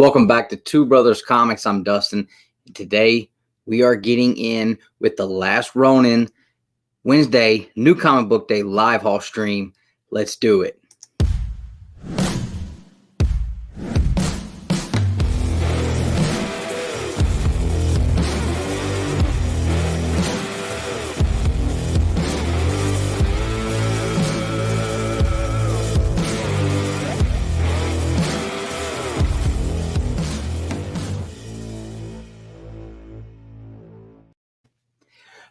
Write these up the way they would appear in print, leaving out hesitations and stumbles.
Welcome back to Two Brothers Comics. I'm Dustin. Today we are getting in with the last Ronin Wednesday New Comic Book Day live haul stream. Let's do it.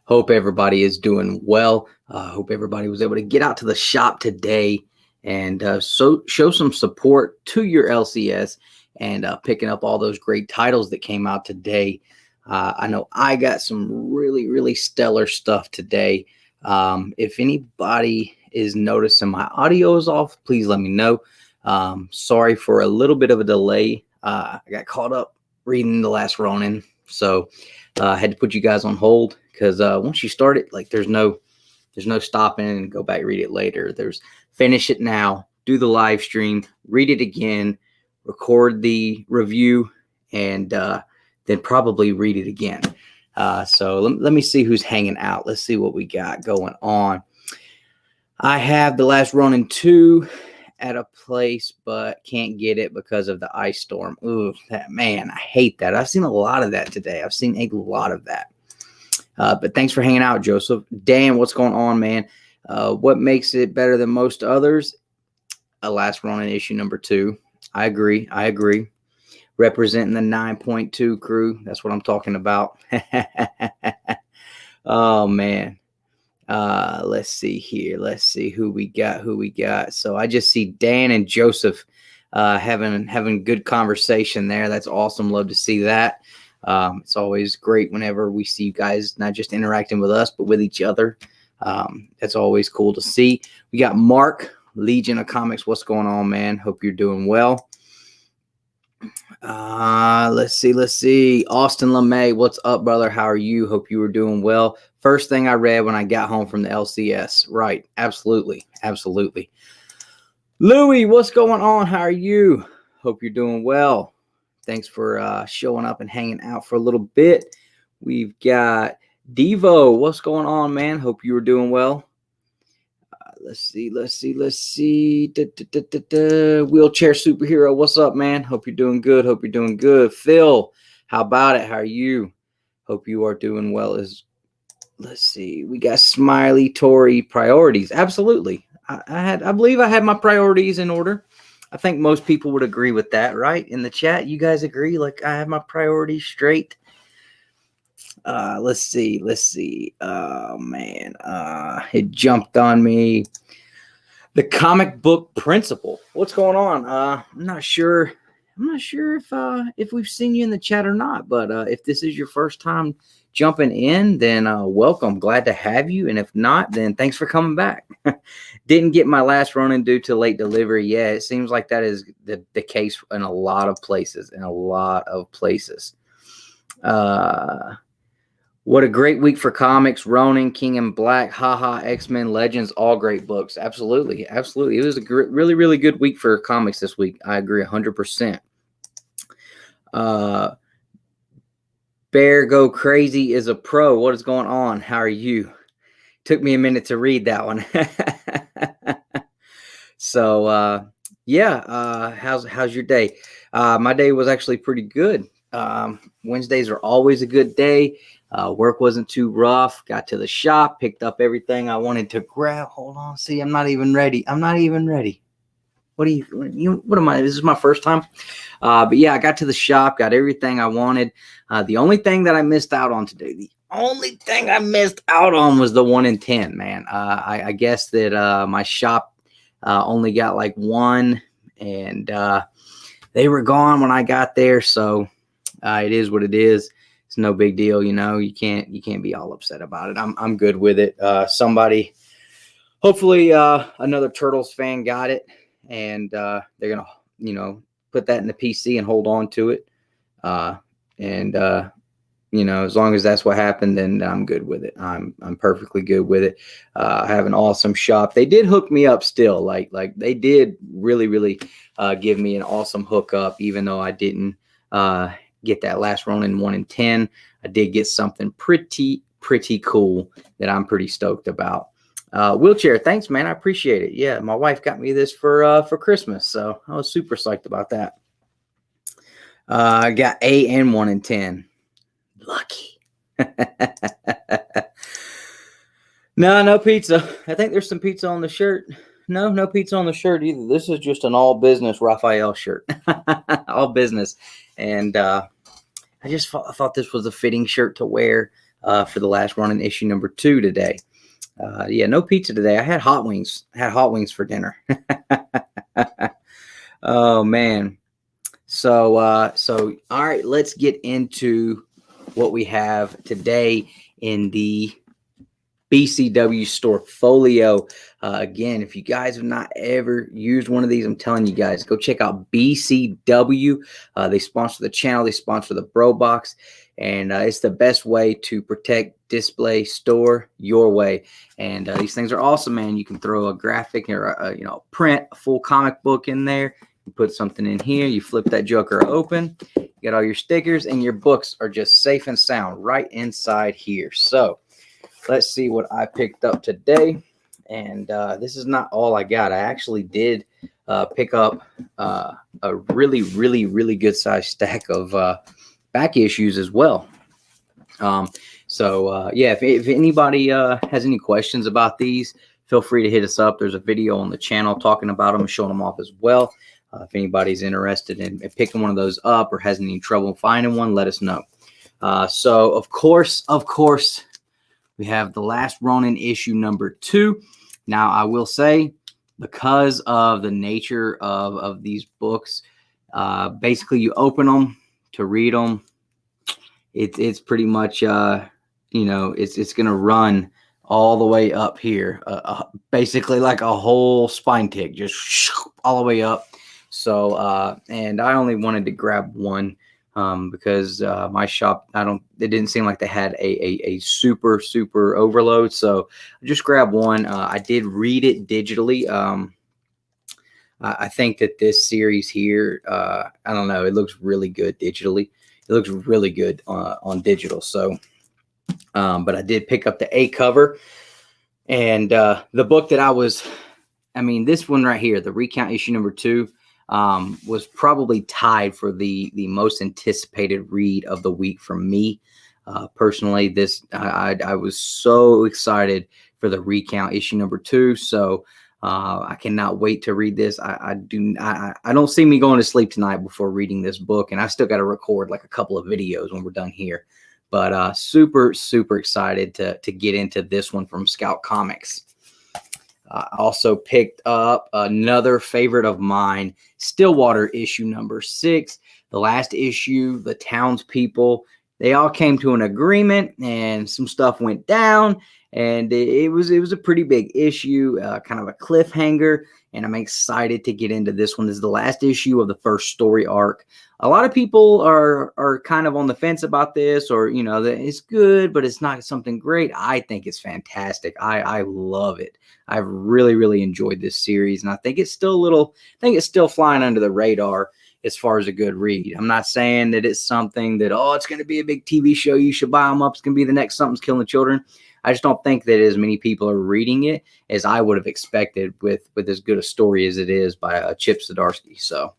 Hope everybody is doing well. Hope everybody was able to get out to the shop today and show some support to your LCS and picking up all those great titles that came out today. I know I got some really stellar stuff today. If anybody is noticing my audio is off, please let me know. Sorry for a little bit of a delay. I got caught up reading the last Ronin, so I had to put you guys on hold. Because once you start it, like there's no stopping and go back, read it later. There's finish it now, do the live stream, read it again, record the review, and then probably read it again. So let me see who's hanging out. Let's see what we got going on. I have the last Ronin 2 at a place, but can't get it because of the ice storm. Ooh, man, I hate that. I've seen a lot of that today. I've seen a lot of that. But thanks for hanging out, Joseph. Dan, what's going on, man? What makes it better than most others? Last Ronin issue number 2. I agree. Representing the 9.2 crew. That's what I'm talking about. Oh, man. Let's see here. Let's see who we got. So I just see Dan and Joseph having good conversation there. That's awesome. Love to see that. It's always great whenever we see you guys not just interacting with us, but with each other. That's always cool to see. We got Mark, Legion of Comics. What's going on, man? Hope you're doing well. Let's see. Austin LeMay, what's up, brother? How are you? Hope you were doing well. First thing I read when I got home from the LCS. Right. Absolutely. Louie, what's going on? How are you? Hope you're doing well. Thanks for showing up and hanging out for a little bit. We've got Devo. What's going on, man? Hope you were doing well. Let's see. Wheelchair Superhero. What's up, man? Hope you're doing good. Phil, how about it? How are you? Hope you are doing well. Let's see. We got Smiley Tory priorities. Absolutely. I believe I had my priorities in order. I think most people would agree with that, right? In the chat, you guys agree? Like I have my priorities straight. Let's see. Oh man, it jumped on me. The comic book principle. What's going on? I'm not sure if we've seen you in the chat or not. But if this is your first time jumping in, then welcome. Glad to have you. And if not, then thanks for coming back. Didn't get my last Ronin due to late delivery. Yeah, it seems like that is the case in a lot of places. What a great week for comics. Ronin, King in Black, Haha, X-Men, Legends, all great books. Absolutely. It was a really good week for comics this week. I agree 100%. Bear Go Crazy is a pro. What is going on? How are you? Took me a minute to read that one. So, how's your day? My day was actually pretty good. Wednesdays are always a good day. Work wasn't too rough. Got to the shop, picked up everything I wanted to grab. Hold on. See, I'm not even ready. What am I? This is my first time. But yeah, I got to the shop, got everything I wanted. The only thing that I missed out on today, was the 1 in 10, man. I guess that my shop only got like one, and they were gone when I got there. So it is what it is. It's no big deal, you know. You can't be all upset about it. I'm good with it. Somebody, hopefully, another Turtles fan got it. And they're going to, put that in the PC and hold on to it. And you know, as long as that's what happened, then I'm good with it. I'm perfectly good with it. I have an awesome shop. They did hook me up still. Like they did really give me an awesome hookup, even though I didn't get that last Ronin 1 in 10. I did get something pretty cool that I'm pretty stoked about. Wheelchair, thanks, man. I appreciate it. Yeah, my wife got me this for Christmas, so I was super psyched about that. I got A and 1 in 10. Lucky. No pizza. I think there's some pizza on the shirt. No pizza on the shirt either. This is just an all business Raphael shirt. All business. And I thought this was a fitting shirt to wear for the last Ronin issue number 2 today. Yeah, no pizza today. I had hot wings. For dinner. Oh man. So all right, let's get into what we have today in the Bcw Storefolio. Again, if you guys have not ever used one of these, I'm telling you guys, go check out Bcw. They sponsor the channel. They sponsor the Bro Box. And it's the best way to protect, display, store your way. And these things are awesome, man. You can throw a graphic or print a full comic book in there. You put something in here. You flip that joker open. You got all your stickers, and your books are just safe and sound right inside here. So let's see what I picked up today. And this is not all I got. I actually did pick up a really good size stack of back issues as well. Yeah, if anybody has any questions about these, feel free to hit us up. There's a video on the channel talking about them and showing them off as well. If anybody's interested in picking one of those up or has any trouble finding one, let us know. So of course, we have the last Ronin issue number 2. Now, I will say, because of the nature of these books, basically you open them to read them. It's pretty much, it's going to run all the way up here, basically like a whole spine tick, just all the way up. So, and I only wanted to grab one because my shop, it didn't seem like they had a super overload. So I just grabbed one. I did read it digitally. I think that this series here, I don't know, it looks really good digitally. It looks really good on digital. So, but I did pick up the A cover, and the book that this one right here, the Recount issue number 2, was probably tied for the most anticipated read of the week for me. Personally, I was so excited for the Recount issue number 2. So I cannot wait to read this. I don't see me going to sleep tonight before reading this book, and I still got to record like a couple of videos when we're done here. But super excited to get into this one from Scout Comics. I also picked up another favorite of mine, Stillwater issue number 6. The last issue, the townspeople, they all came to an agreement, and some stuff went down, and it was a pretty big issue, kind of a cliffhanger. And I'm excited to get into this one. This is the last issue of the first story arc. A lot of people are kind of on the fence about this, or that it's good, but it's not something great. I think it's fantastic. I love it. I've really enjoyed this series, and I think it's still flying under the radar as far as a good read. I'm not saying that it's something that, it's going to be a big TV show, you should buy them up, it's going to be the next Something's Killing the Children. I just don't think that as many people are reading it as I would have expected with as good a story as it is by Chip Zdarsky. So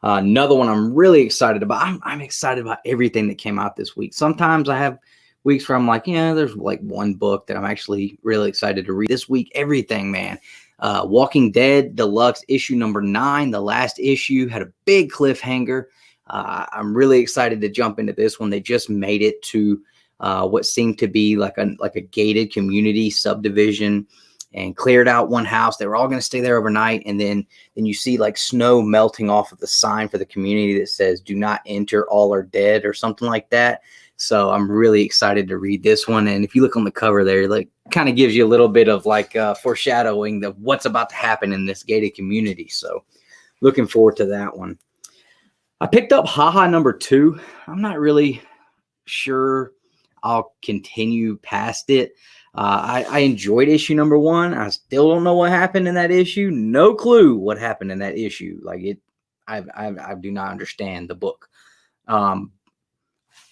another one I'm really excited about. I'm excited about everything that came out this week. Sometimes I have weeks where I'm like, there's like one book that I'm actually really excited to read. This week, everything, man. Walking Dead Deluxe issue number 9. The last issue had a big cliffhanger. I'm really excited to jump into this one. They just made it to what seemed to be like a gated community subdivision, and cleared out one house. They were all going to stay there overnight, and then you see like snow melting off of the sign for the community that says "Do not enter, all are dead" or something like that. So I'm really excited to read this one. And if you look on the cover there, like kind of gives you a little bit of like foreshadowing of what's about to happen in this gated community. So looking forward to that one. I picked up Haha number 2. I'm not really sure I'll continue past it. I enjoyed issue number 1. I still don't know what happened in that issue. No clue what happened in that issue. Like I do not understand the book.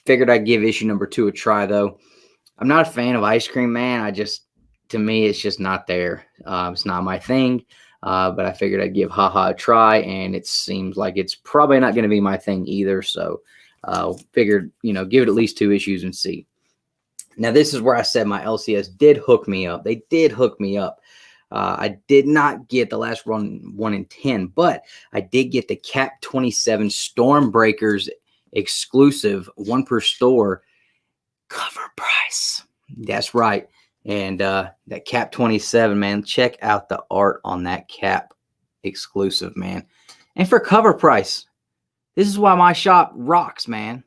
Figured I'd give issue number 2 a try, though. I'm not a fan of Ice Cream Man. To me, it's just not there. It's not my thing. But I figured I'd give Haha a try, and it seems like it's probably not going to be my thing either. So figured, give it at least 2 issues and see. Now, this is where I said my LCS did hook me up. They did hook me up. I did not get the last run 1 in 10, but I did get the Cap 27 Stormbreakers exclusive, 1 per store, cover price. That's right. And that Cap 27, man, check out the art on that Cap exclusive, man. And for cover price, this is why my shop rocks, man.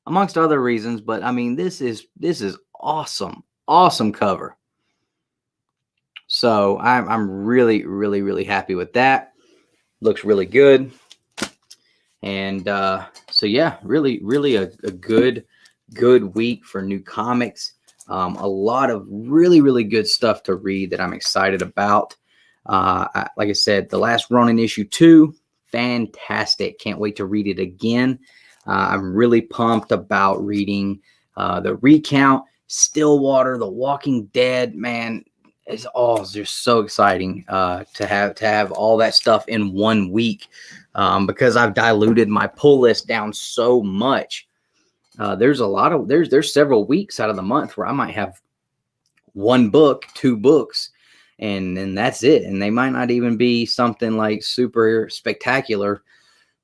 Amongst other reasons, but I mean, this is awesome. Awesome cover. So I'm really, really, really happy with that. Looks really good. And so yeah, really, really a good week for new comics. A lot of really, really good stuff to read that I'm excited about. Like I said, the last Ronin issue 2, fantastic. Can't wait to read it again. I'm really pumped about reading the Recount, Stillwater, The Walking Dead. Man, it's all just so exciting to have all that stuff in 1 week because I've diluted my pull list down so much. There's several weeks out of the month where I might have 1 book, 2 books, and that's it. And they might not even be something like super spectacular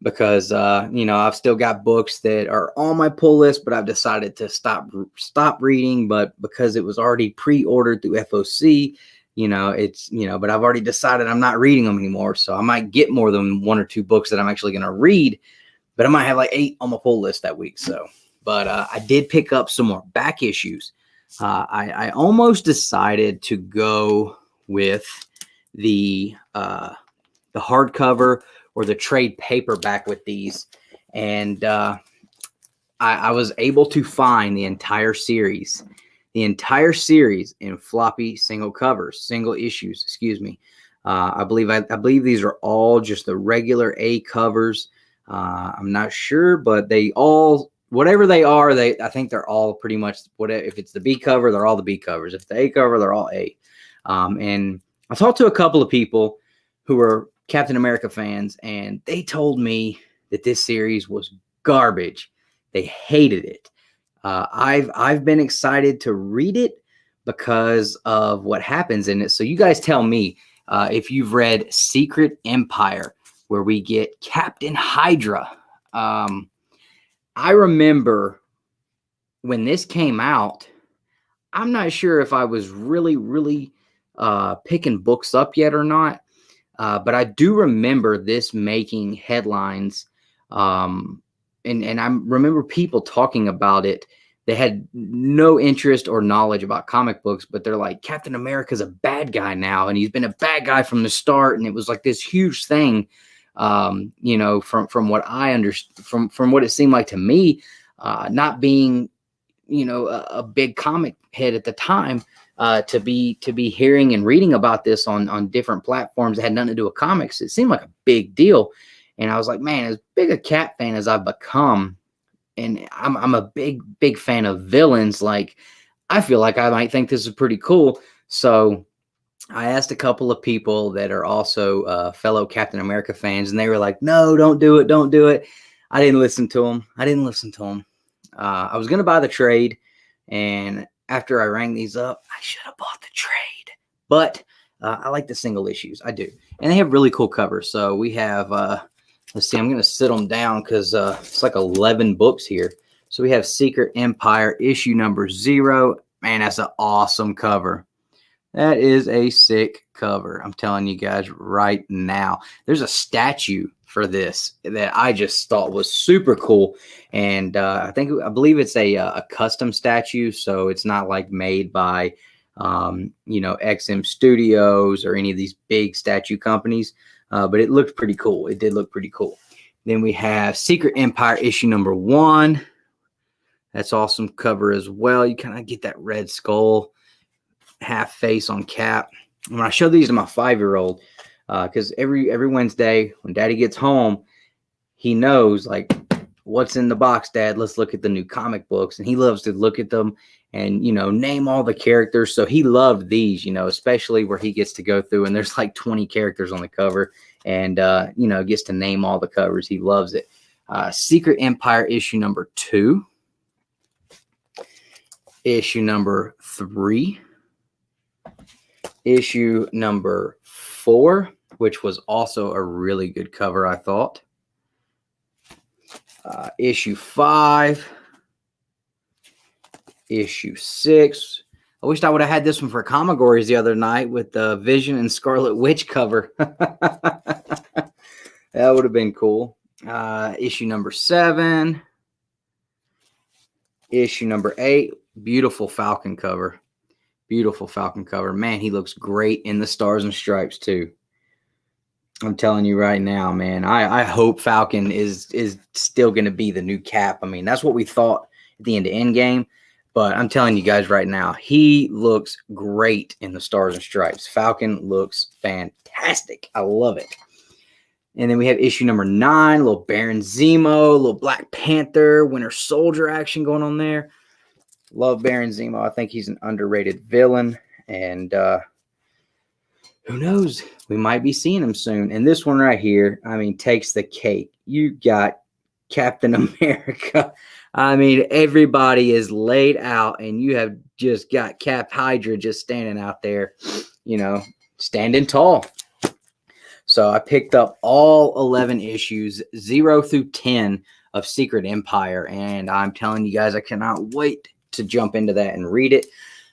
because, I've still got books that are on my pull list, but I've decided to stop reading. But because it was already pre-ordered through FOC, but I've already decided I'm not reading them anymore. So I might get more than 1 or 2 books that I'm actually going to read, but I might have like 8 on my pull list that week. But I did pick up some more back issues. I almost decided to go with the hardcover or the trade paperback with these. And I was able to find the entire series in floppy single issues, excuse me. I believe these are all just the regular A covers. I'm not sure, but whatever they are, I think they're all pretty much if it's the B cover, they're all the B covers. If it's the A cover, they're all A. And I talked to a couple of people who were Captain America fans, and they told me that this series was garbage. They hated it. I've been excited to read it because of what happens in it. So you guys tell me if you've read Secret Empire, where we get Captain Hydra. I remember when this came out, I'm not sure if I was really, really picking books up yet or not. But I do remember this making headlines. And I remember people talking about it. They had no interest or knowledge about comic books, but they're like, Captain America's a bad guy now. And he's been a bad guy from the start. And it was like this huge thing. From what I understood, from what it seemed like to me, not being, a big comic head at the time, to be hearing and reading about this on different platforms that had nothing to do with comics, it seemed like a big deal. And I was like, man, as big a Cap fan as I've become, and I'm a big fan of villains, like I feel like I might think this is pretty cool. So I asked a couple of people that are also fellow Captain America fans, and they were like, no, don't do it. Don't do it. I didn't listen to them. I was going to buy the trade, and after I rang these up, I should have bought the trade. But I like the single issues. I do. And they have really cool covers. So we have, let's see, I'm going to sit them down because it's like 11 books here. So we have Secret Empire issue number 0. Man, that's an awesome cover. That is a sick cover. I'm telling you guys right now. There's a statue for this that I just thought was super cool. And I believe it's a custom statue. So it's not like made by, XM Studios or any of these big statue companies. But it looked pretty cool. It did look pretty cool. Then we have Secret Empire issue number 1. That's awesome cover as well. You kind of get that Red Skull half face on Cap. When I show these to my 5-year-old, because every Wednesday when Daddy gets home, he knows like, what's in the box, Dad? Let's look at the new comic books. And he loves to look at them and, you know, name all the characters. So he loved these, you know, especially where he gets to go through and there's like 20 characters on the cover and, you know, gets to name all the covers. He loves it. Secret Empire issue number 2. Issue number 3. Issue number 4, which was also a really good cover, I thought. Issue 5. Issue 6. I wished I would have had this one for Comigories the other night with the Vision and Scarlet Witch cover. That would have been cool. Issue number 7. Issue number 8. Beautiful Falcon cover. Beautiful Falcon cover. Man, he looks great in the Stars and Stripes too. I'm telling you right now, man. I hope Falcon is still going to be the new Cap. I mean, that's what we thought at the end of Endgame. But I'm telling you guys right now, he looks great in the Stars and Stripes. Falcon looks fantastic. I love it. And then we have issue number 9, little Baron Zemo, little Black Panther, Winter Soldier action going on there. Love Baron Zemo. I think he's an underrated villain. And who knows? We might be seeing him soon. And this one right here, I mean, takes the cake. You got Captain America. I mean, everybody is laid out, and you have just got Cap Hydra just standing out there, you know, standing tall. So I picked up all 11 issues, 0 through 10 of Secret Empire. And I'm telling you guys, I cannot wait to jump into that and read it.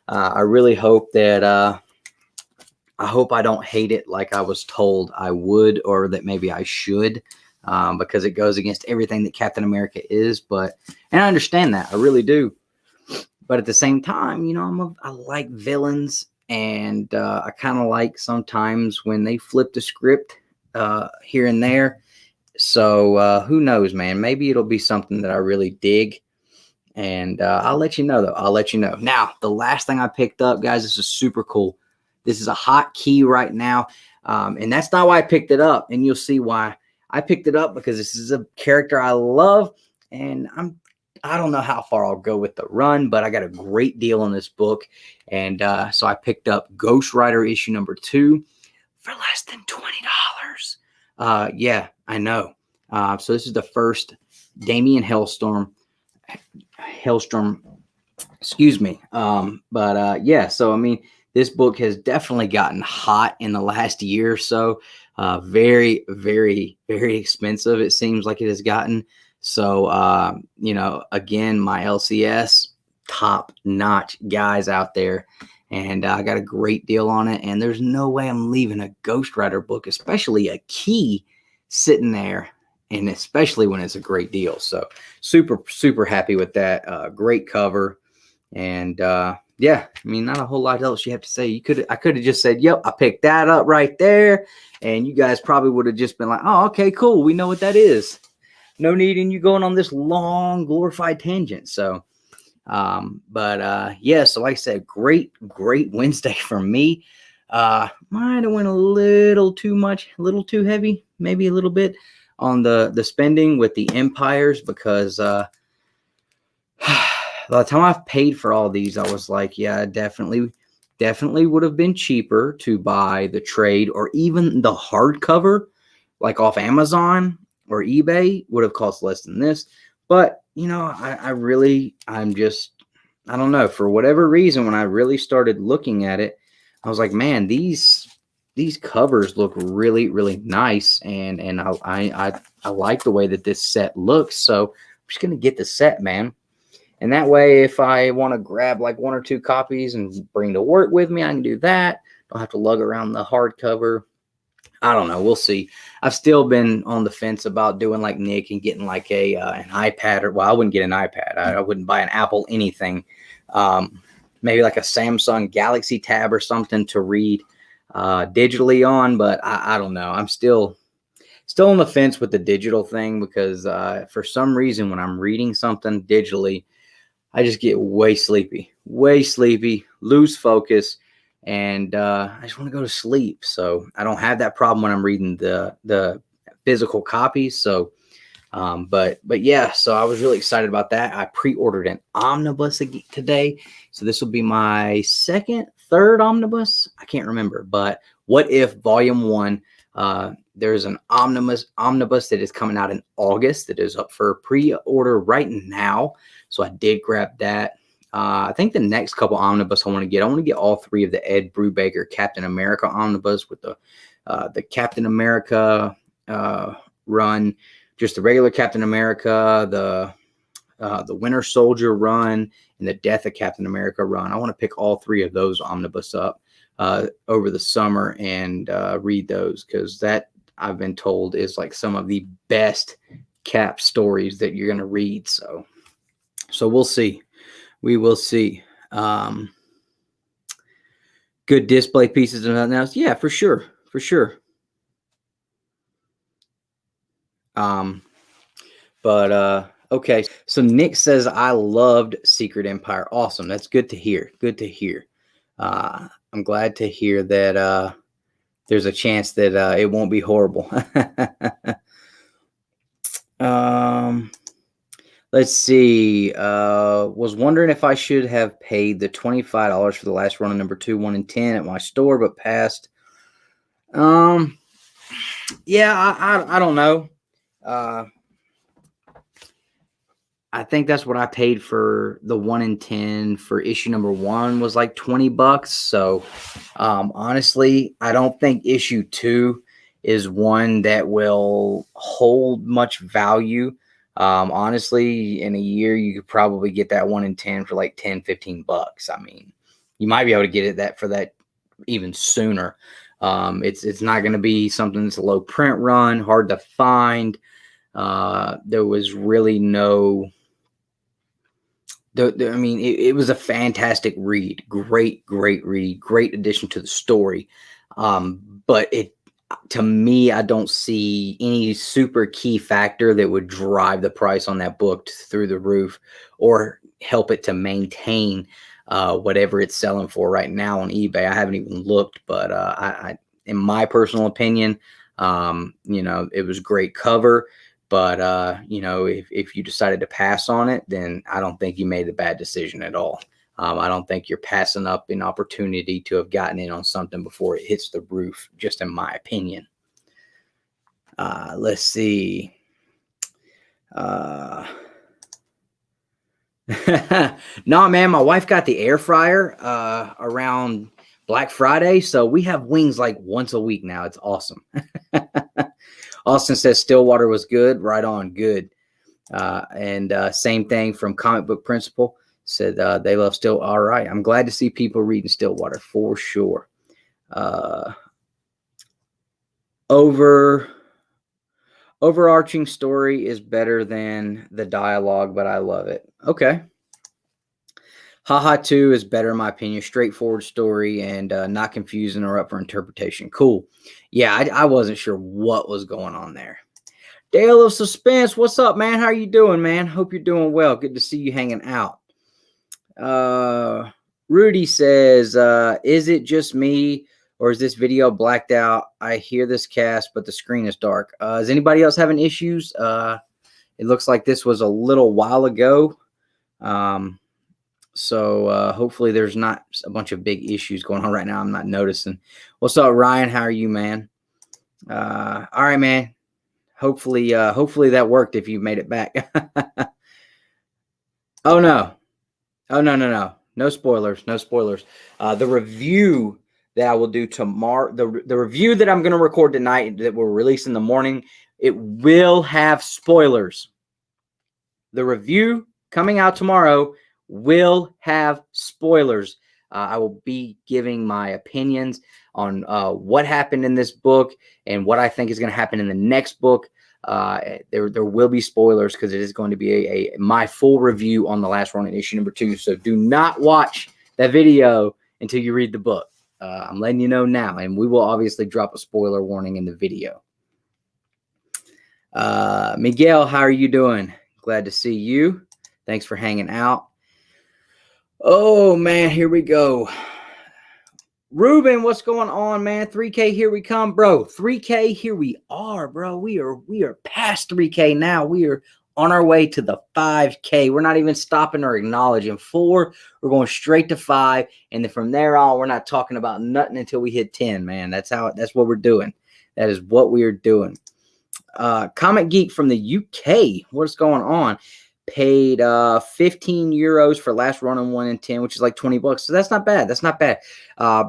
I really hope that I hope I don't hate it like I was told I would, or that maybe I should, because it goes against everything that Captain America is. And I understand that, I really do. But at the same time, you know, I like villains, and I kind of like sometimes when they flip the script here and there. So who knows, man? Maybe it'll be something that I really dig. And I'll let you know, though. I'll let you know. Now, the last thing I picked up, guys, this is super cool. This is a hot key right now. And that's not why I picked it up. And you'll see why I picked it up, because this is a character I love. And I don't know how far I'll go with the run, but I got a great deal on this book. And so I picked up Ghost Rider issue number 2 for less than $20. Yeah, I know. So this is the first Damian Hellstrom, excuse me. Yeah, so I mean, this book has definitely gotten hot in the last year or so. Very, very, very expensive, it seems like it has gotten. So, you know, again, my LCS, top-notch guys out there. And I got a great deal on it. And there's no way I'm leaving a Ghost Rider book, especially a key, sitting there. And especially when it's a great deal. So super, super happy with that. Great cover. And yeah, I mean, not a whole lot else you have to say. I could have just said, yep, I picked that up right there. And you guys probably would have just been like, oh, okay, cool. We know what that is. No need in you going on this long glorified tangent. So, yeah, so like I said, great Wednesday for me. Might have went a little too much, a little too heavy, maybe a little bit on the spending with the Empires, because by the time I've paid for all these, I was like, yeah, definitely would have been cheaper to buy the trade, or even the hardcover, like off Amazon or eBay, would have cost less than this. But, you know, I don't know, for whatever reason, when I really started looking at it, I was like, man, these covers look really, really nice. And I like the way that this set looks. So I'm just going to get the set, man. And that way, if I want to grab like 1 or 2 copies and bring to work with me, I can do that. Don't have to lug around the hardcover. I don't know. We'll see. I've still been on the fence about doing like Nick and getting like an iPad, or, well, I wouldn't get an iPad. I wouldn't buy an Apple anything. Maybe like a Samsung Galaxy Tab or something to read digitally on. But I don't know. I'm still on the fence with the digital thing, because for some reason, when I'm reading something digitally, I just get way sleepy, lose focus, and I just want to go to sleep. So I don't have that problem when I'm reading the physical copies. So, but yeah, so I was really excited about that. I pre-ordered an omnibus today. So this will be my third omnibus. I can't remember, but What If Volume 1. There's an omnibus that is coming out in August that is up for pre-order right now. So I did grab that. I think the next couple omnibus I want to get all three of the Ed Brubaker Captain America omnibus with the Captain America run, just the regular Captain America, the Winter Soldier run, and the Death of Captain America run. I want to pick all three of those omnibus up over the summer and read those, because that, I've been told, is like some of the best Cap stories that you're going to read. So we'll see. We will see. Good display pieces and nothing else. Yeah, for sure. Okay. So Nick says, I loved Secret Empire. Awesome. That's good to hear. I'm glad to hear that there's a chance that it won't be horrible. Let's see. Was wondering if I should have paid the $25 for the last run of number 2, 1 and 10 at my store, but passed. Yeah, I don't know. I think that's what I paid for the 1 in 10 for issue number 1 was like $20. So, honestly, I don't think issue 2 is one that will hold much value. Honestly, in a year, you could probably get that 1 in 10 for like $10-15. I mean, you might be able to get it that for that even sooner. It's not going to be something that's a low print run, hard to find. There was really no. I mean, it was a fantastic read. Great read. Great addition to the story. But to me, I don't see any super key factor that would drive the price on that book through the roof or help it to maintain whatever it's selling for right now on eBay. I haven't even looked, but I in my personal opinion, it was great cover. But, if you decided to pass on it, then I don't think you made a bad decision at all. I don't think you're passing up an opportunity to have gotten in on something before it hits the roof, just in my opinion. Let's see. No, man, my wife got the air fryer around Black Friday, so we have wings like once a week now. It's awesome. Austin says Stillwater was good. Right on. Good. And same thing from Comic Book Principal. Said they love Still. All right. I'm glad to see people reading Stillwater for sure. Overarching story is better than the dialogue, but I love it. Okay. Haha 2 is better in my opinion. Straightforward story and not confusing or up for interpretation. Cool. Yeah, I wasn't sure what was going on there. Dale of Suspense, what's up, man? How are you doing, man? Hope you're doing well. Good to see you hanging out. Rudy says, is it just me or is this video blacked out? I hear this cast, but the screen is dark. Is anybody else having issues? It looks like this was a little while ago. So hopefully there's not a bunch of big issues going on right now. I'm not noticing. What's up, Ryan? How are you, man? All right, man. Hopefully that worked if you made it back. Oh, no. Oh, no. No spoilers. The review that I will do tomorrow, the review that I'm going to record tonight that we'll release in the morning, it will have spoilers. The review coming out tomorrow will have spoilers. I will be giving my opinions on what happened in this book and what I think is going to happen in the next book. There will be spoilers because it is going to be my full review on the last Ronin issue number 2. So do not watch that video until you read the book. I'm letting you know now, and we will obviously drop a spoiler warning in the video. Miguel, how are you doing? Glad to see you. Thanks for hanging out. Oh man, here we go. Ruben, what's going on, man? 3K, here we come, bro. 3K, here we are, bro. We are past 3K now. We are on our way to the 5K. We're not even stopping or acknowledging 4. We're going straight to 5, and then from there on, we're not talking about nothing until we hit 10, man. That's what we're doing. That is what we are doing. Comic Geek from the UK. What's going on? Paid 15 euros for last Ronin 1 in 10, which is like 20 bucks. So that's not bad. That's not bad.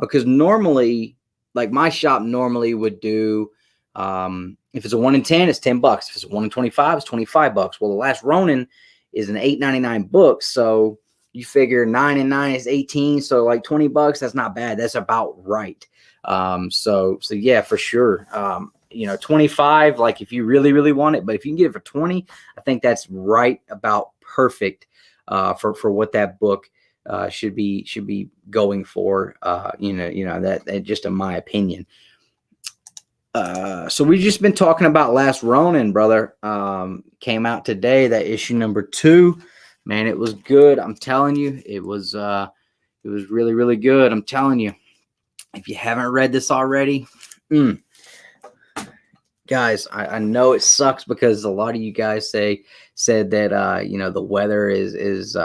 Because normally, like my shop normally would do, if it's a 1 in 10, it's 10 bucks. If it's a 1 in 25, it's 25 bucks. Well, the last Ronin is an $8.99 book. So you figure 9 and 9 is 18. So like 20 bucks, that's not bad. That's about right. So yeah, for sure. 25, like if you really, really want it, but if you can get it for 20, I think that's right about perfect, for what that book, should be going for, that just in my opinion. So we've just been talking about Last Ronin, brother. Came out today, that issue number 2, man, it was good. I'm telling you, it was really, really good. I'm telling you, if you haven't read this already, guys, I know it sucks because a lot of you guys said that the weather is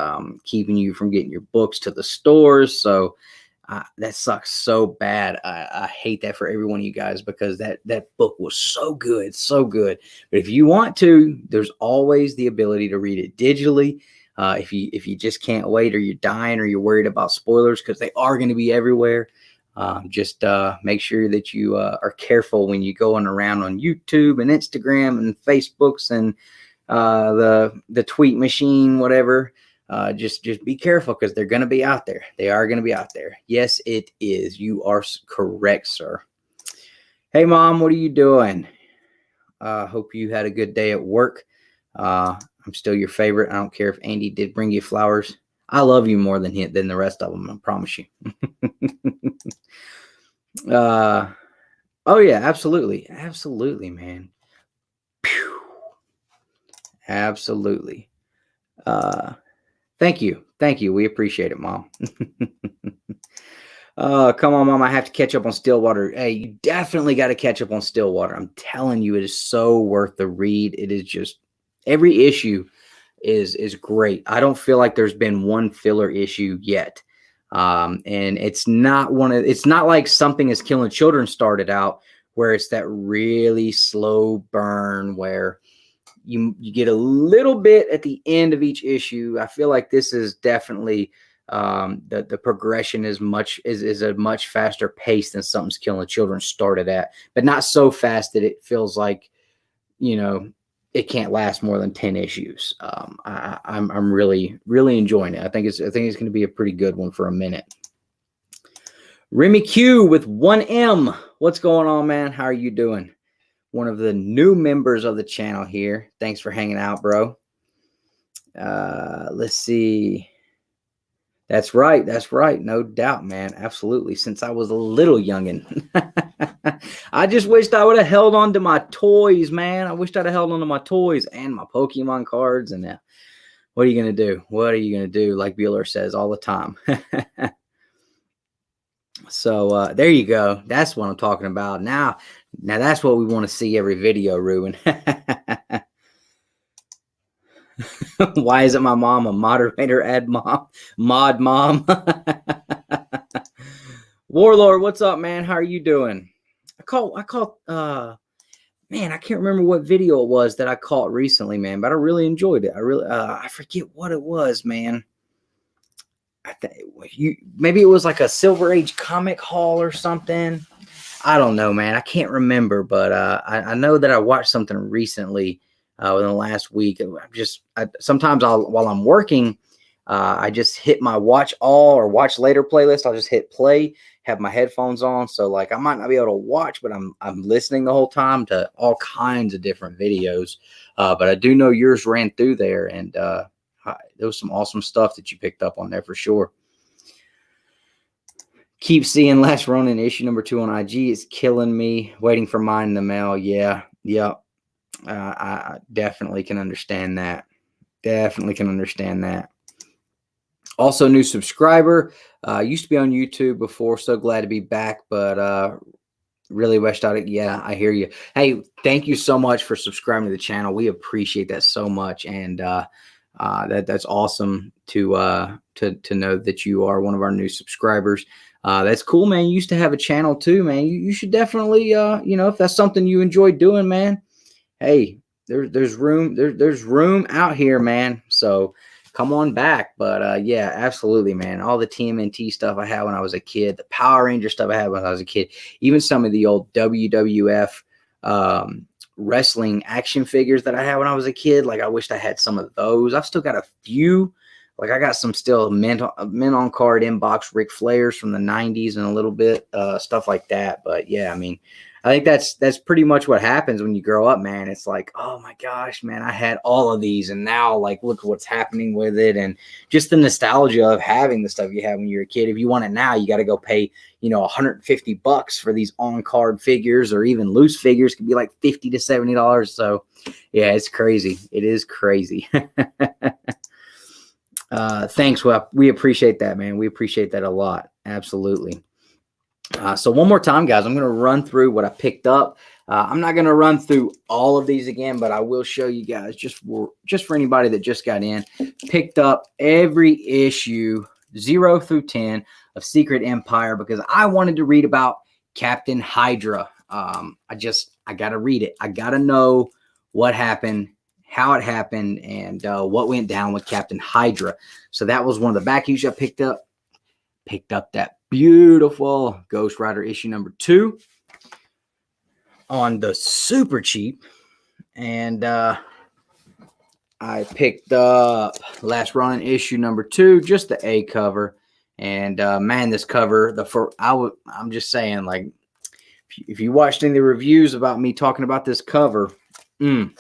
keeping you from getting your books to the stores. So that sucks so bad. I hate that for every one of you guys because that book was so good, so good. But if you want to, there's always the ability to read it digitally. If you just can't wait, or you're dying, or you're worried about spoilers, because they are going to be everywhere. Just make sure that you are careful when you going around on YouTube and Instagram and Facebooks and the tweet machine, whatever. Just be careful, because they're going to be out there. They are going to be out there. Yes, it is. You are correct, sir. Hey, Mom, what are you doing? Hope you had a good day at work. I'm still your favorite. I don't care if Andy did bring you flowers. I love you more than the rest of them. I promise you. Oh yeah, absolutely, man. Pew. Absolutely. Thank you. We appreciate it, Mom. Come on, Mom. I have to catch up on Stillwater. Hey, you definitely got to catch up on Stillwater. I'm telling you, it is so worth the read. It is just, every issue is great. I don't feel like there's been one filler issue yet. And it's not like Something Is Killing Children started out, where it's that really slow burn where you get a little bit at the end of each issue. I feel like this is definitely, the progression is a much faster pace than Something's Killing Children started at, but not so fast that it feels like, it can't last more than 10 issues. I'm really, really enjoying it. I think it's going to be a pretty good one for a minute. Remy Q with 1M. What's going on, man? How are you doing? One of the new members of the channel here. Thanks for hanging out, bro. Let's see. That's right. No doubt, man. Absolutely. Since I was a little youngin'. I just wished I would have held on to my toys, man. I wished I'd have held on to my toys and my Pokemon cards. And what are you going to do? What are you going to do? Like Bueller says all the time. So there you go. That's what I'm talking about. Now that's what we want to see every video, Ruben. Why isn't my mom a moderator? Ad mom, mod mom. Warlord, what's up, man? How are you doing? Man, I can't remember what video it was that I caught recently, man, but I really enjoyed it. I forget what it was, man. Maybe it was like a Silver Age comic haul or something. I don't know, man. I can't remember, but I know that I watched something recently within the last week. Sometimes while I'm working, I just hit my watch all or watch later playlist. I'll just hit play, have my headphones on. So like I might not be able to watch, but I'm listening the whole time to all kinds of different videos. But I do know yours ran through there, and there was some awesome stuff that you picked up on there for sure. Keep seeing Last Ronin issue number 2 on IG. It's killing me. Waiting for mine in the mail. Yeah. I definitely can understand that. Also, new subscriber. Used to be on YouTube before. So glad to be back, but really wished out. Yeah, I hear you. Hey, thank you so much for subscribing to the channel. We appreciate that so much, and that's awesome to know that you are one of our new subscribers. That's cool, man. You used to have a channel too, man. You should definitely, you know, if that's something you enjoy doing, man. Hey, there's room out here, man. So come on back. But yeah, absolutely, man. All the TMNT stuff I had when I was a kid, the Power Ranger stuff I had when I was a kid, even some of the old WWF wrestling action figures that I had when I was a kid. Like, I wished I had some of those. I've still got a few. Like, I got some still men on card inbox Ric Flairs from the 90s and a little bit stuff like that. But yeah, I mean, I think that's pretty much what happens when you grow up, man. It's like, oh my gosh, man, I had all of these, and now, like, look what's happening with it, and just the nostalgia of having the stuff you had when you were a kid. If you want it now, you got to go pay, you know, $150 for these on-card figures, or even loose figures could be like $50 to $70. So yeah, it's crazy. It is crazy. Thanks. Well, we appreciate that, man. We appreciate that a lot. Absolutely. So one more time, guys, I'm going to run through what I picked up. I'm not going to run through all of these again, but I will show you guys just for anybody that just got in. Picked up every issue 0 through 10 of Secret Empire because I wanted to read about Captain Hydra. I got to read it. I got to know what happened, how it happened, and what went down with Captain Hydra. So that was one of the back issues I picked up. Picked up that beautiful Ghost Rider issue number 2 on the super cheap. And I picked up Last Ronin issue number 2, just the A cover. And man, this cover, I'm just saying, like, if you watched any of the reviews about me talking about this cover, I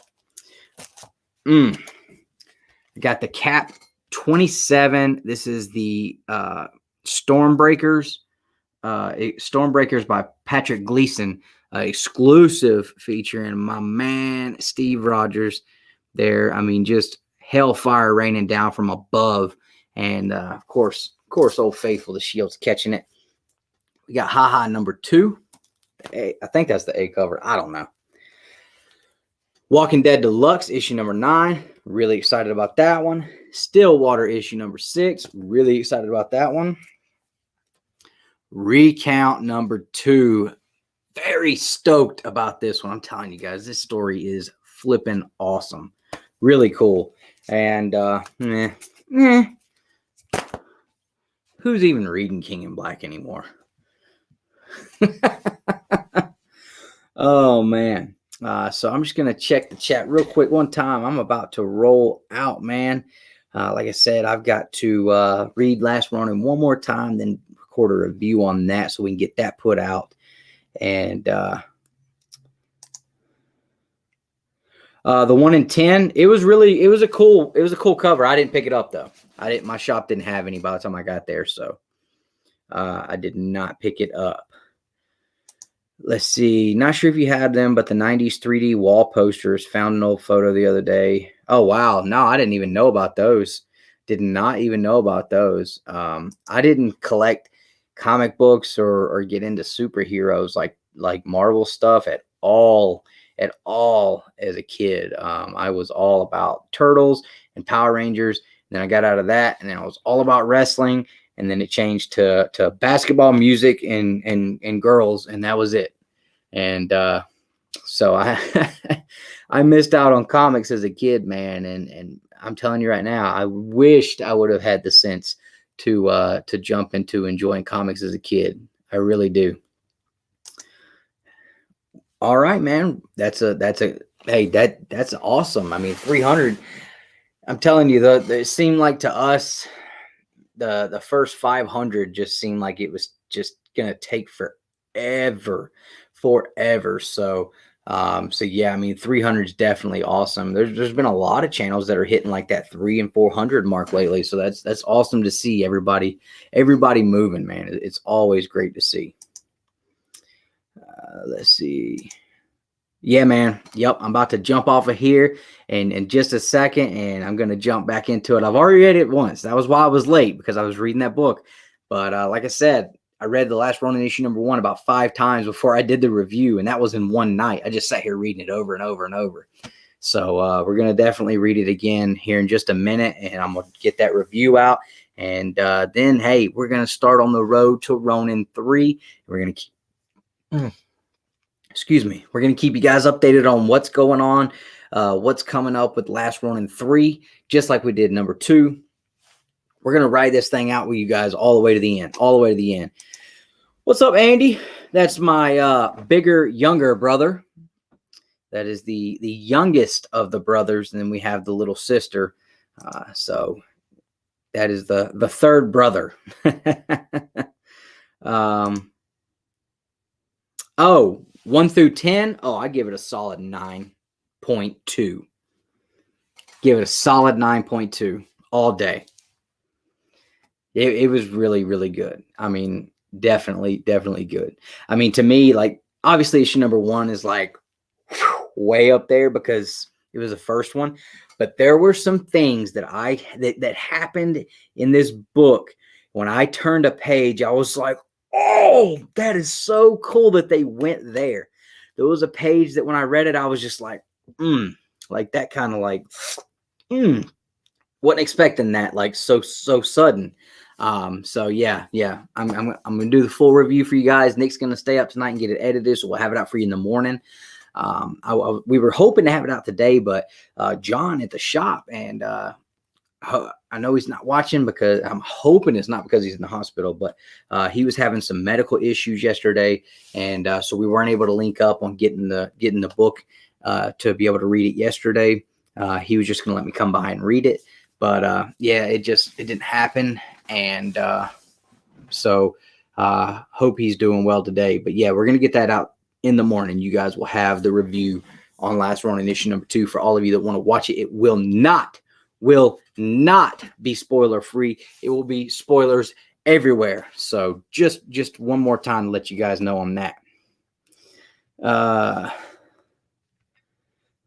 got the Cap 27. This is the Stormbreakers by Patrick Gleason, exclusive featuring my man Steve Rogers there. I mean, just hellfire raining down from above, and of course Old Faithful, the Shield's catching it. We got Haha number 2. I think that's the A cover. I don't know. Walking Dead Deluxe issue number 9. Really excited about that one. Stillwater issue number 6. Really excited about that one. Recount number 2. Very stoked about this one. I'm telling you guys, this story is flipping awesome. Really cool. And who's even reading King in Black anymore? Oh man. So I'm just gonna check the chat real quick one time. I'm about to roll out, man. Like I said, I've got to read Last Ronin one more time, then record a review on that so we can get that put out. And the 1 in 10, it was a cool cover. I didn't pick it up though. My shop didn't have any by the time I got there, so I did not pick it up. Let's see. Not sure if you had them, but the 90s 3D wall posters. Found an old photo the other day. Oh, wow. No, I didn't even know about those. Did not even know about those. I didn't collect comic books or get into superheroes like Marvel stuff at all as a kid. I was all about Turtles and Power Rangers. And then I got out of that, and then I was all about wrestling. And then it changed to basketball, music, and girls, and that was it. And so I missed out on comics as a kid, man. And I'm telling you right now, I wished I would have had the sense to jump into enjoying comics as a kid. I really do. All right, man. That's awesome. I mean, 300. I'm telling you, it seemed like to us, the first 500 just seemed like it was just gonna take forever. So yeah, I mean, 300 is definitely awesome. There's been a lot of channels that are hitting like that 300 and 400 mark lately, so that's awesome to see everybody moving, man. It's always great to see. Let's see. Yeah, man. Yep. I'm about to jump off of here in just a second, and I'm going to jump back into it. I've already read it once. That was why I was late, because I was reading that book. But like I said, I read The Last Ronin issue #1 about 5 times before I did the review, and that was in one night. I just sat here reading it over and over and over. So we're going to definitely read it again here in just a minute, and I'm going to get that review out. And then, hey, we're going to start on the road to Ronin 3. We're going to keep... Excuse me. We're going to keep you guys updated on what's going on, what's coming up with Last Ronin 3, just like we did #2. We're going to ride this thing out with you guys all the way to the end, all the way to the end. What's up, Andy? That's my bigger, younger brother. That is the youngest of the brothers, and then we have the little sister. So that is the third brother. Oh, 1 through 10. Oh, I give it a solid 9.2. Give it a solid 9.2 all day. It was really, really good. I mean, definitely good. I mean, to me, like, obviously issue #1 is like way up there because it was the first one. But there were some things that that happened in this book. When I turned a page, I was like, oh, that is so cool that they went there. There was a page that when I read it, I was just like, like that kind of like, wasn't expecting that, like so sudden. So yeah, I'm gonna do the full review for you guys. Nick's gonna stay up tonight and get it edited, so we'll have it out for you in the morning. We were hoping to have it out today, but John at the shop, and I know he's not watching because I'm hoping it's not because he's in the hospital, but he was having some medical issues yesterday, and so we weren't able to link up on getting the book to be able to read it yesterday. He was just going to let me come by and read it, but yeah, it didn't happen, and so hope he's doing well today. But yeah, we're going to get that out in the morning. You guys will have the review on Last Ronin issue #2 for all of you that want to watch it. It will not be spoiler free. It will be spoilers everywhere. So just one more time to let you guys know on that.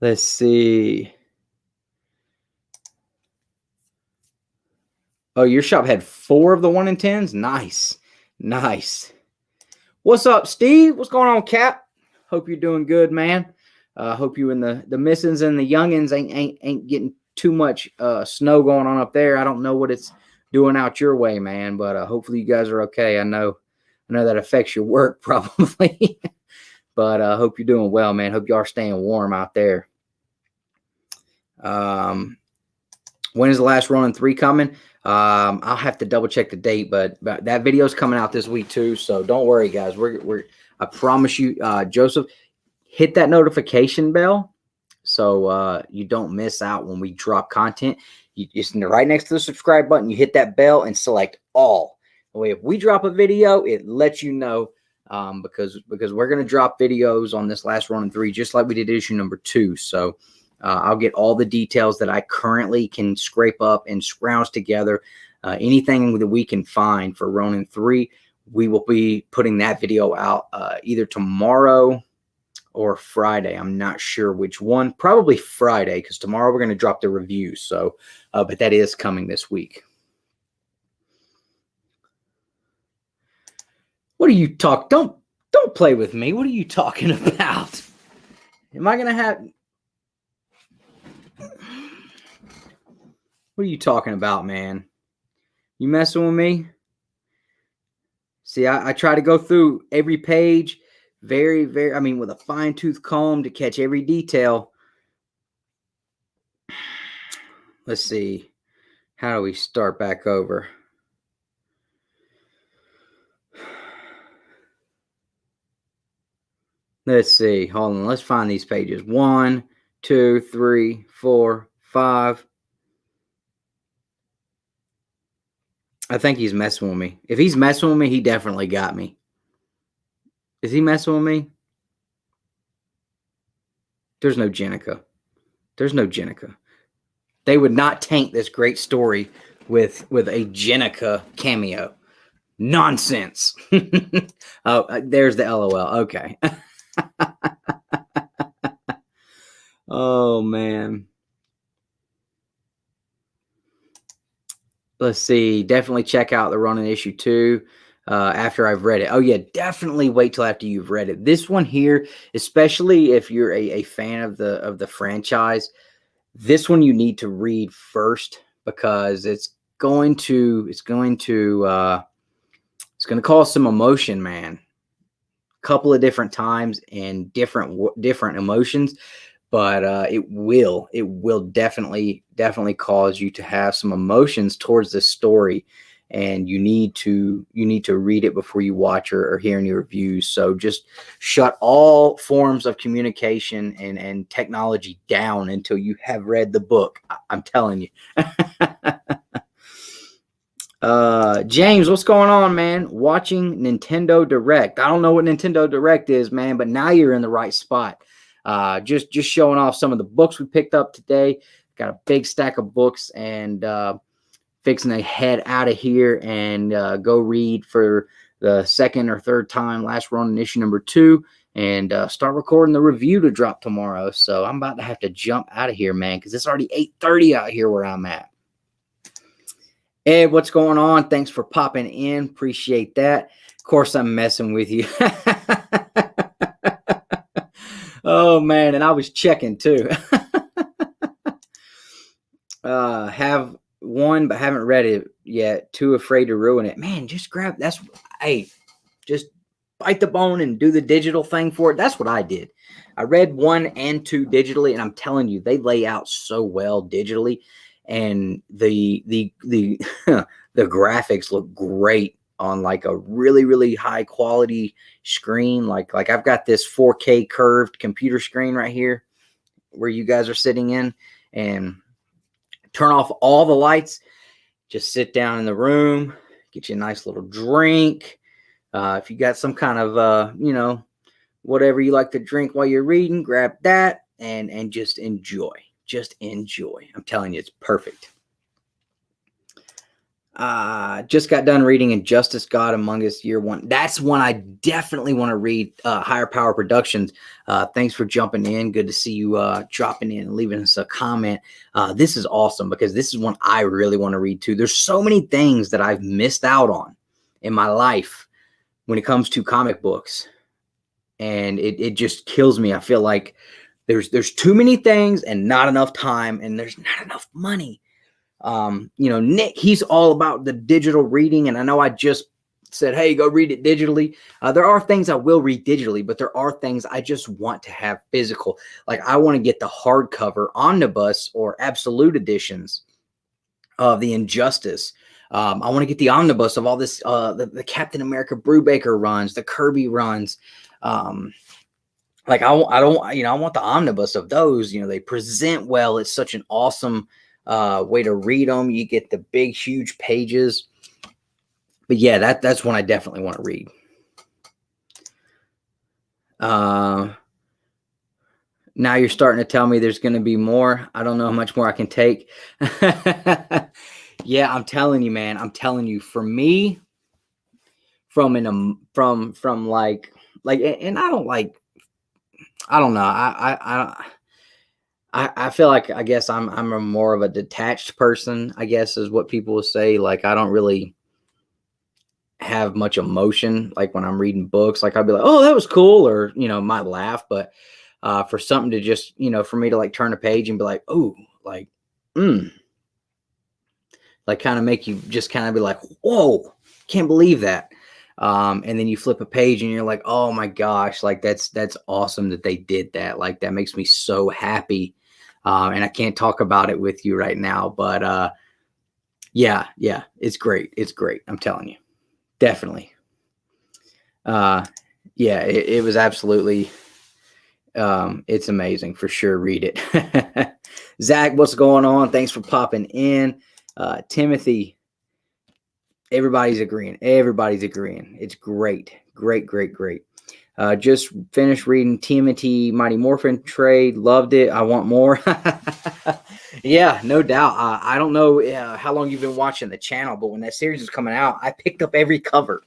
Let's see. Oh, your shop had 4 of the 1 in 10s. Nice. What's up, Steve? What's going on, Cap? Hope you're doing good, man. Hope you and the missings and the youngins ain't getting too much snow going on up there. I don't know what it's doing out your way, man, but hopefully you guys are okay. I know that affects your work probably, but I hope you're doing well, man. Hope you are staying warm out there. When is the Last Ronin 3 coming? I'll have to double check the date, but that video is coming out this week too, so don't worry, guys. I promise you, Joseph, hit that notification bell so you don't miss out when we drop content. You just right next to the subscribe button, you hit that bell and select all. That way, if we drop a video, it lets you know, because we're going to drop videos on this Last Ronin 3 just like we did issue #2. So I'll get all the details that I currently can scrape up and scrounge together. Anything that we can find for Ronin 3, we will be putting that video out either tomorrow or Friday. I'm not sure which one. Probably Friday, because tomorrow we're going to drop the review. So, but that is coming this week. What are you talking? Don't play with me. What are you talking about? Am I going to have... What are you talking about, man? You messing with me? See, I try to go through every page very, very, I mean, with a fine-tooth comb to catch every detail. Let's see. How do we start back over? Let's see. Hold on. Let's find these pages. 1, 2, 3, 4, 5. I think he's messing with me. If he's messing with me, he definitely got me. Is he messing with me? There's no Jenica. There's no Jenica. They would not taint this great story with a Jenica cameo. Nonsense. Oh, there's the LOL. Okay. Oh man. Let's see. Definitely check out the Ronin issue 2 after I've read it. Oh yeah, definitely wait till after you've read it. This one here, especially if you're a fan of the franchise, this one you need to read first because it's going to cause some emotion, man. A couple of different times and different emotions, but it will definitely cause you to have some emotions towards this story, and you need to read it before you watch or hear any reviews. So just shut all forms of communication and technology down until you have read the book. I'm telling you. James, what's going on, man? Watching Nintendo Direct. I don't know what Nintendo Direct is, man, but now you're in the right spot. Just showing off some of the books we picked up today. Got a big stack of books, and fixing to head out of here and go read for the second or third time Last Ronin issue number 2, and start recording the review to drop tomorrow. So I'm about to have to jump out of here, man, because it's already 8:30 out here where I'm at. Ed, what's going on? Thanks for popping in. Appreciate that. Of course, I'm messing with you. Oh, man. And I was checking, too. Have one, but haven't read it yet. Too afraid to ruin it. Man, just grab. Hey, just bite the bone and do the digital thing for it. That's what I did. I read 1 and 2 digitally, and I'm telling you, they lay out so well digitally. And the the graphics look great on like a really high quality screen. Like I've got this 4K curved computer screen right here where you guys are sitting in, and turn off all the lights. Just sit down in the room, get you a nice little drink. If you got some kind of whatever you like to drink while you're reading, grab that and just enjoy. Just enjoy. I'm telling you, it's perfect. Just got done reading Injustice: God Among Us Year 1. That's one I definitely want to read. Higher Power Productions. Thanks for jumping in. Good to see you dropping in and leaving us a comment. This is awesome because this is one I really want to read too. There's so many things that I've missed out on in my life when it comes to comic books, and it just kills me. I feel like there's too many things and not enough time, and there's not enough money. Nick, he's all about the digital reading, and I know I just said, hey, go read it digitally. There are things I will read digitally, but there are things I just want to have physical. Like I want to get the hardcover omnibus or absolute editions of the Injustice. I want to get the omnibus of all this, the Captain America Brubaker runs, the Kirby runs. Like I want the omnibus of those. They present well. It's such an awesome way to read them. You get the big, huge pages. But yeah, that's one I definitely want to read. Now you're starting to tell me there's going to be more. I don't know how much more I can take. Yeah, I'm telling you, man. I'm telling you. For me, from and I don't like. I don't know. I feel like I guess I'm a more of a detached person, I guess is what people will say. Like I don't really have much emotion like when I'm reading books. Like I'll be like, oh, that was cool, or might laugh, but for something to just for me to like turn a page and be like, oh, like like kind of make you just kind of be like, whoa, can't believe that. And then you flip a page and you're like, oh my gosh, like that's awesome that they did that. Like that makes me so happy. And I can't talk about it with you right now, but yeah, it's great. It's great. I'm telling you, definitely. Yeah, it was absolutely, it's amazing for sure. Read it. Zach, what's going on? Thanks for popping in. Timothy, everybody's agreeing. It's great. Just finished reading TMNT Mighty Morphin trade. Loved it. I want more. Yeah, no doubt. I don't know how long you've been watching the channel, but when that series was coming out, I picked up every cover.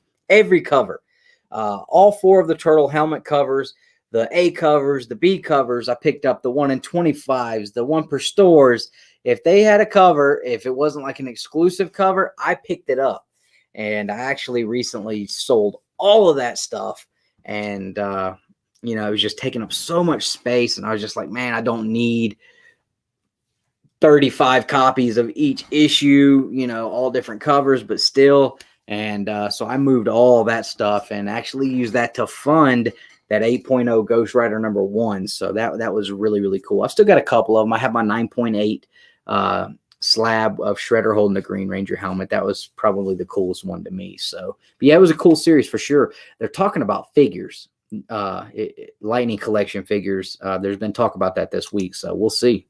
All 4 of the turtle helmet covers, the A covers, the B covers. I picked up the 1 in 25s, the 1 per stores. If they had a cover, if it wasn't like an exclusive cover, I picked it up. And I actually recently sold all of that stuff. And, you know, it was just taking up so much space. And I was just like, man, I don't need 35 copies of each issue, you know, all different covers, but still. And so I moved all that stuff and actually used that to fund that 8.0 Ghost Rider #1. So that was really, really cool. I've still got a couple of them. I have my 9.8 slab of Shredder holding the Green Ranger helmet. That was probably the coolest one to me. So, but yeah, it was a cool series for sure. They're talking about figures, Lightning Collection figures. There's been talk about that this week, so we'll see.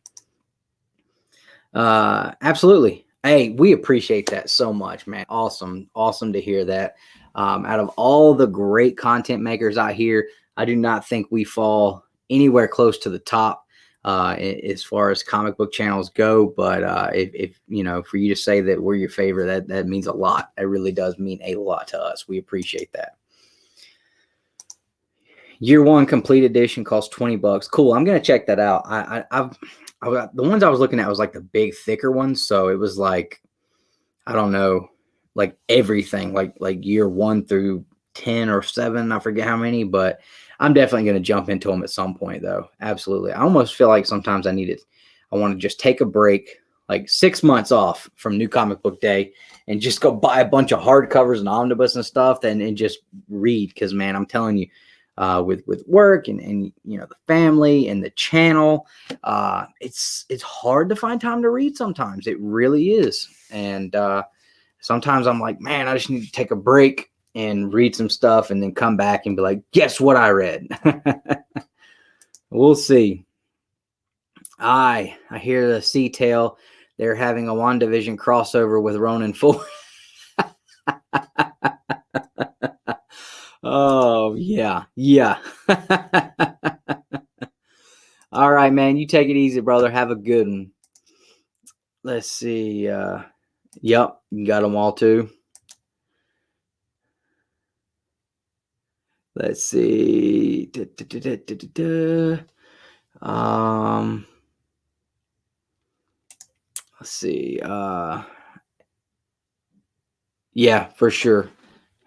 Absolutely. Hey, we appreciate that so much, man. Awesome to hear that. Out of all the great content makers out here, I do not think we fall anywhere close to the top as far as comic book channels go. But if you know, for you to say that we're your favorite, that means a lot. It really does mean a lot to us. We appreciate that. Year 1 complete edition costs $20. Cool. I'm gonna check that out. The ones I was looking at was like the big, thicker ones. So it was like, I don't know, like everything, like year 1 through 10 or 7. I forget how many, but I'm definitely going to jump into them at some point, though. Absolutely. I almost feel like sometimes I want to just take a break, like 6 months off from New Comic Book Day, and just go buy a bunch of hardcovers and omnibus and stuff, and just read. Because, man, I'm telling you, with work and you know, the family and the channel, it's hard to find time to read sometimes. It really is. And sometimes I'm like, man, I just need to take a break and read some stuff and then come back and be like, guess what I read? We'll see. I hear the C-Tail. They're having a WandaVision crossover with Ronin 4. Oh, yeah. All right, man. You take it easy, brother. Have a good one. Let's see. Yep, you got them all too. Let's see. Let's see. Yeah, for sure.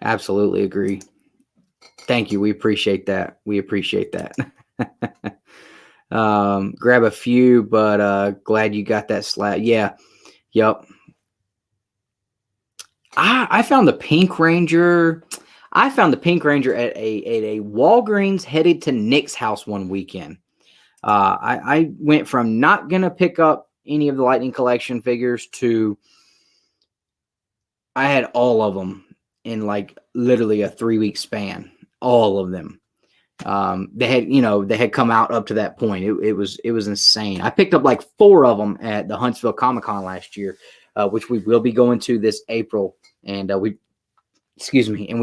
Absolutely agree. Thank you. We appreciate that. Grab a few, but glad you got that slab. Yeah. Yep. I found the Pink Ranger. I found the Pink Ranger at a Walgreens headed to Nick's house one weekend. I went from not going to pick up any of the Lightning Collection figures to I had all of them in like literally a 3-week span. All of them. They had come out up to that point. It was insane. I picked up like 4 of them at the Huntsville ComiKon last year, which we will be going to this April. And we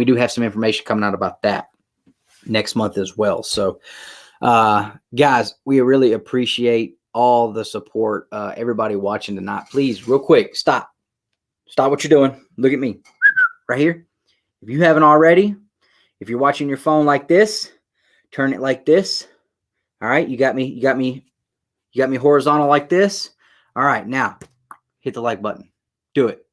do have some information coming out about that next month as well. So, guys, we really appreciate all the support. Everybody watching tonight, please, real quick, stop what you're doing. Look at me right here. If you haven't already, if you're watching your phone like this, turn it like this. All right. You got me horizontal like this. All right. Now hit the like button. Do it.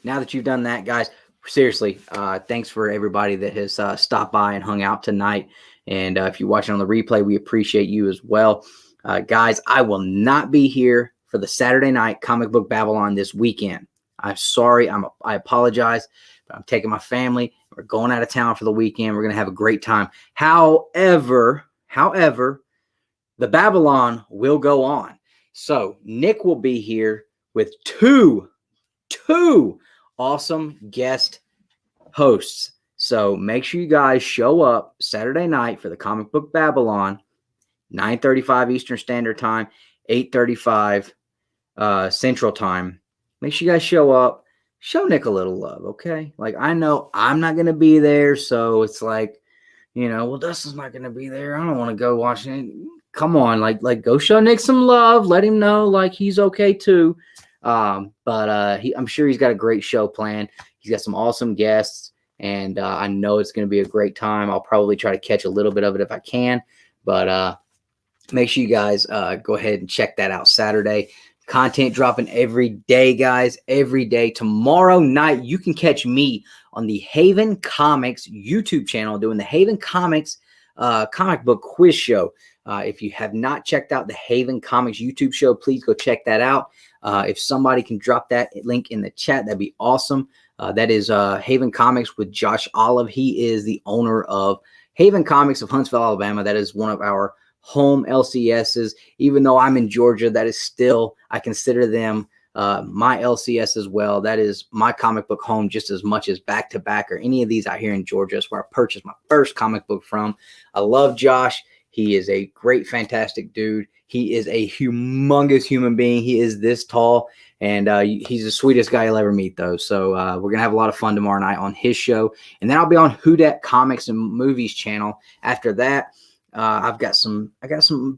Now that you've done that, guys, seriously, thanks for everybody that has stopped by and hung out tonight. And if you're watching on the replay, we appreciate you as well. Guys, I will not be here for the Saturday night Comic Book Babble-on this weekend. I'm sorry. I apologize, but I'm taking my family. We're going out of town for the weekend. We're going to have a great time. However, the Babble-on will go on. So Nick will be here with two awesome guest hosts. So make sure you guys show up Saturday night for the Comic Book Babble-on, 9:35 Eastern Standard Time, 8:35 Central Time. Make sure you guys show up. Show Nick a little love, okay? Like, I know I'm not going to be there, so it's like, you know, well, Dustin's not going to be there. I don't want to go watch it. Come on, like go show Nick some love. Let him know, like, he's okay too. But I'm sure he's got a great show planned. He's got some awesome guests. and I know it's going to be a great time. I'll probably try to catch a little bit of it if I can, but make sure you guys go ahead and check that out Saturday. Content dropping every day, guys, every day. Tomorrow night, you can catch me on the Haven Comics YouTube channel doing the Haven Comics comic book quiz show. If you have not checked out the Haven Comics YouTube show, please go check that out. If somebody can drop that link in the chat, that'd be awesome. That is Haven Comics with Josh Olive. He is the owner of Haven Comics of Huntsville, Alabama. That is one of our home LCSs. Even though I'm in Georgia, that is still, I consider them my LCS as well. That is my comic book home just as much as Back to Back or any of these out here in Georgia. That's where I purchased my first comic book from. I love Josh. He is a great, fantastic dude. He is a humongous human being. He is this tall, and he's the sweetest guy you'll ever meet, though. So we're going to have a lot of fun tomorrow night on his show. And then I'll be on Who Dat Comics and Movies channel. After that, I got some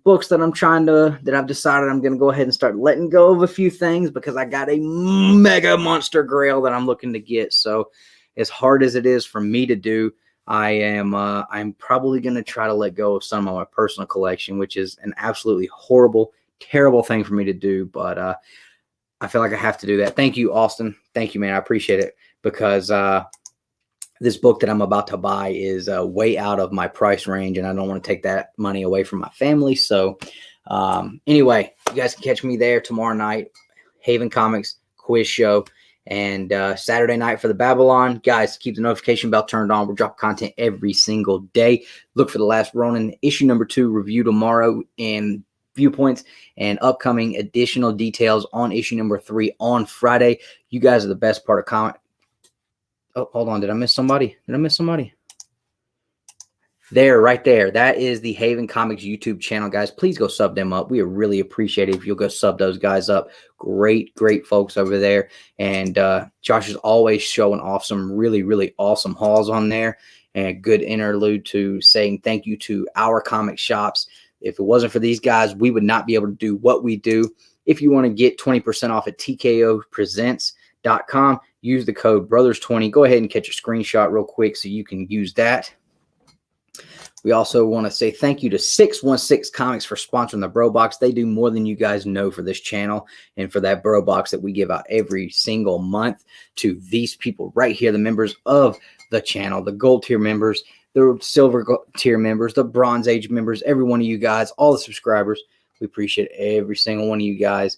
books that I've decided I'm going to go ahead and start letting go of a few things because I got a mega monster grail that I'm looking to get. So as hard as it is for me to do, I'm probably going to try to let go of some of my personal collection, which is an absolutely horrible, terrible thing for me to do. But I feel like I have to do that. Thank you, Austin. Thank you, man. I appreciate it, because this book that I'm about to buy is way out of my price range, and I don't want to take that money away from my family. So anyway, you guys can catch me there tomorrow night, Haven Comics quiz show. And Saturday night for the Babble-on. Guys, keep the notification bell turned on. We're dropping content every single day. Look for the last Ronin issue number 2 review tomorrow, and viewpoints and upcoming additional details on issue number 3 on Friday. You guys are the best part of comic. Oh, hold on. Did I miss somebody? There, right there. That is the Haven Comics YouTube channel, guys. Please go sub them up. We really appreciate it if you'll go sub those guys up. Great, great folks over there. And Josh is always showing off some really, really awesome hauls on there. And a good interlude to saying thank you to our comic shops. If it wasn't for these guys, we would not be able to do what we do. If you want to get 20% off at tkopresents.com, use the code BROTHERS20. Go ahead and catch a screenshot real quick so you can use that. We also want to say thank you to 616 Comics for sponsoring the Bro Box. They do more than you guys know for this channel and for that Bro Box that we give out every single month to these people right here, the members of the channel, the gold tier members, the silver tier members, the bronze age members, every one of you guys, all the subscribers. We appreciate every single one of you guys.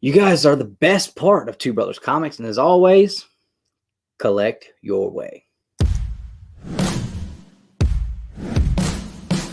You guys are the best part of Two Brothers Comics. And as always, collect your way.